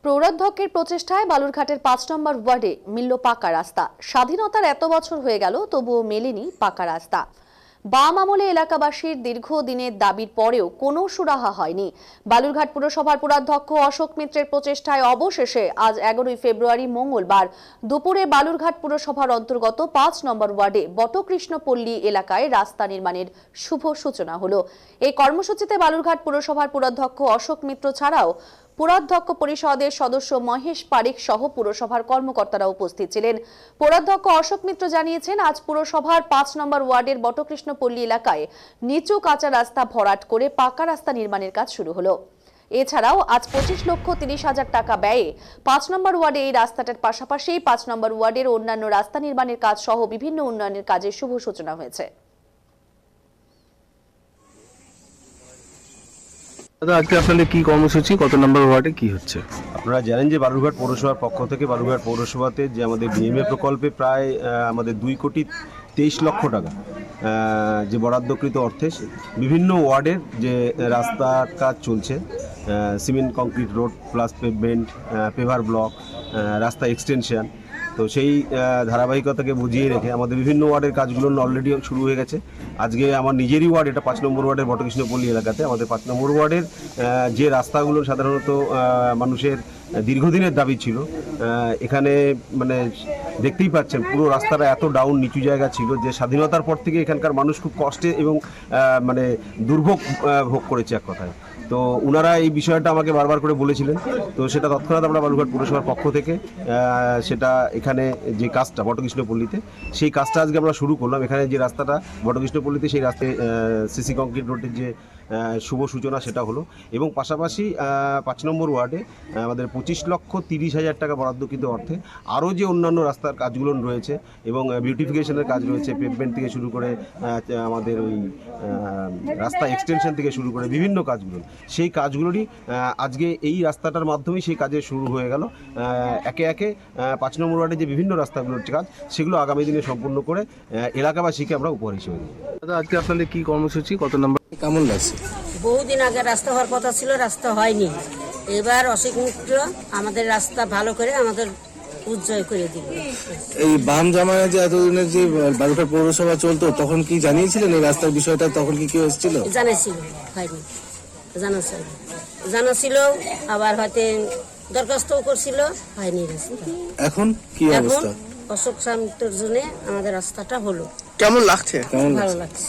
পৌরাধ্যক্ষের প্রচেষ্টায় বালুরঘাটের ৫ নম্বর ওয়ার্ডে মিলল পাকা রাস্তা। স্বাধীনতার এত বছর হয়ে গেল, তবুও মেলেনি পাকা রাস্তা। বাম আমলে এলাকাবাসীর দীর্ঘদিনের দাবির পরেও কোনো সুরাহা হয়নি। বালুরঘাট পুরসভার পৌরাধ্যক্ষ অশোক মিত্রের প্রচেষ্টায় অবশেষে আজ ১১ ফেব্রুয়ারি মঙ্গলবার দুপুরে বালুরঘাট পুরসভার অন্তর্গত ৫ নম্বর ওয়ার্ডে বটকৃষ্ণপল্লী এলাকায় রাস্তা নির্মাণের শুভ সূচনা হলো। এই কর্মসূচিতে বালুরঘাট পুরসভার পৌরাধ্যক্ষ অশোক মিত্র ছাড়াও পৌরাধ্যক্ষ পরিষদের সদস্য মহেশ পারিক সহ পুরসভার কর্মকর্তারা উপস্থিত ছিলেন। পৌরাধ্যক্ষ অশোক মিত্র জানিয়েছেন, আজ পুরসভার ৫ নম্বর ওয়ার্ডের বটকৃষ্ণপল্লী এলাকায় নিচু কাঁচা রাস্তা ভরাট করে পাকা রাস্তা নির্মাণের কাজ শুরু হলো। এছাড়াও আজ ২৫,৩০,০০০ টাকা ব্যয়ে ৫ নম্বর ওয়ার্ডে এই রাস্তাটার পাশাপাশি ৫ নম্বর ওয়ার্ডের অন্যান্য রাস্তা নির্মাণের কাজ সহ বিভিন্ন উন্নয়নের কাজের শুভ সূচনা হয়েছে। আজকে আপনাদের কি কর্মসূচি, কত নম্বর ওয়ার্ডে কি হচ্ছে? আপনারা জানেন যে বালুরঘাট পৌরসভার পক্ষ থেকে বালুরঘাট পৌরসভাতে যে আমাদের বিএমএ প্রকল্পে প্রায় আমাদের ২,২৩,০০,০০০ টাকা যে বরাদ্দকৃত অর্থে বিভিন্ন ওয়ার্ডের যে রাস্তার কাজ চলছে, cement concrete road plus pavement, paver block, রাস্তা এক্সটেনশন, তো সেই ধারাবাহিকতাকে বুঝিয়ে রেখে আমাদের বিভিন্ন ওয়ার্ডের কাজগুলো অলরেডি শুরু হয়ে গেছে। আজকে আমার নিজেরই ওয়ার্ড, এটা ৫ নম্বর ওয়ার্ডের বটকৃষ্ণপল্লী এলাকাতে আমাদের ৫ নম্বর ওয়ার্ডের যে রাস্তাগুলো সাধারণত মানুষের দীর্ঘদিনের দাবি ছিল, এখানে মানে দেখতেই পাচ্ছেন পুরো রাস্তাটা এত ডাউন নিচু জায়গা ছিল যে স্বাধীনতার পর থেকে এখানকার মানুষ খুব কষ্টে এবং মানে দুর্ভোগ ভোগ করেছে এক কথায়। তো ওনারা এই বিষয়টা আমাকে বারবার করে বলেছিলেন, তো সেটা তৎক্ষণাৎ আমরা বালুরঘাট পৌরসভার পক্ষ থেকে সেটা এখানে যে কাজটা বটকৃষ্ণপল্লীতে, সেই কাজটা আজকে আমরা শুরু করলাম। এখানে যে রাস্তাটা বটকৃষ্ণপল্লীতে, সেই রাস্তায় সিসি কংক্রিট রোডের যে শুভ সূচনা সেটা হলো, এবং পাশাপাশি ৫ নম্বর ওয়ার্ডে আমাদের ২৫,৩০,০০০ টাকা বরাদ্দকৃত অর্থে আরও যে অন্যান্য রাস্তার কাজগুলো রয়েছে এবং বিউটিফিকেশনের কাজ রয়েছে, পেভমেন্ট থেকে শুরু করে আমাদের ওই রাস্তা এক্সটেনশন থেকে শুরু করে বিভিন্ন কাজগুলো, সেই কাজগুলোরই আজকে এই রাস্তাটার মাধ্যমেই সেই কাজে শুরু হয়ে গেল। একে একে ৫ নম্বর ওয়ার্ডে যে বিভিন্ন রাস্তাগুলোর কাজ, সেগুলো আগামী দিনে সম্পূর্ণ করে এলাকাবাসীকে আমরা উপহার হিসেবে দিই। আজকে আপনাদের কি কর্মসূচি, কত নম্বর, কেমন লাগছে? বহুদিন আগে রাস্তা হওয়ার কথা ছিল, রাস্তা হয়নি। এবার অশোক মিত্র আমাদের রাস্তা ভালো করে আমাদের উজ্জ্বল করে দিল। এই বাম জামানায় যে এতদিনের যে বালুরঘাট পৌরসভা চলতো, তখন কি জানিয়েছিলেন এই রাস্তার বিষয়টা? তখন কি কেউ এসেছিল? জানাইছিল, হয়নি, জানা ছিল, আবার হয়তো দরখাস্তও করছিল, হয়নি রাস্তা। এখন কি অবস্থা? অশোক মিত্রের জন্য আমাদের রাস্তাটা হলো। কেমন লাগছে? ভালো লাগছে।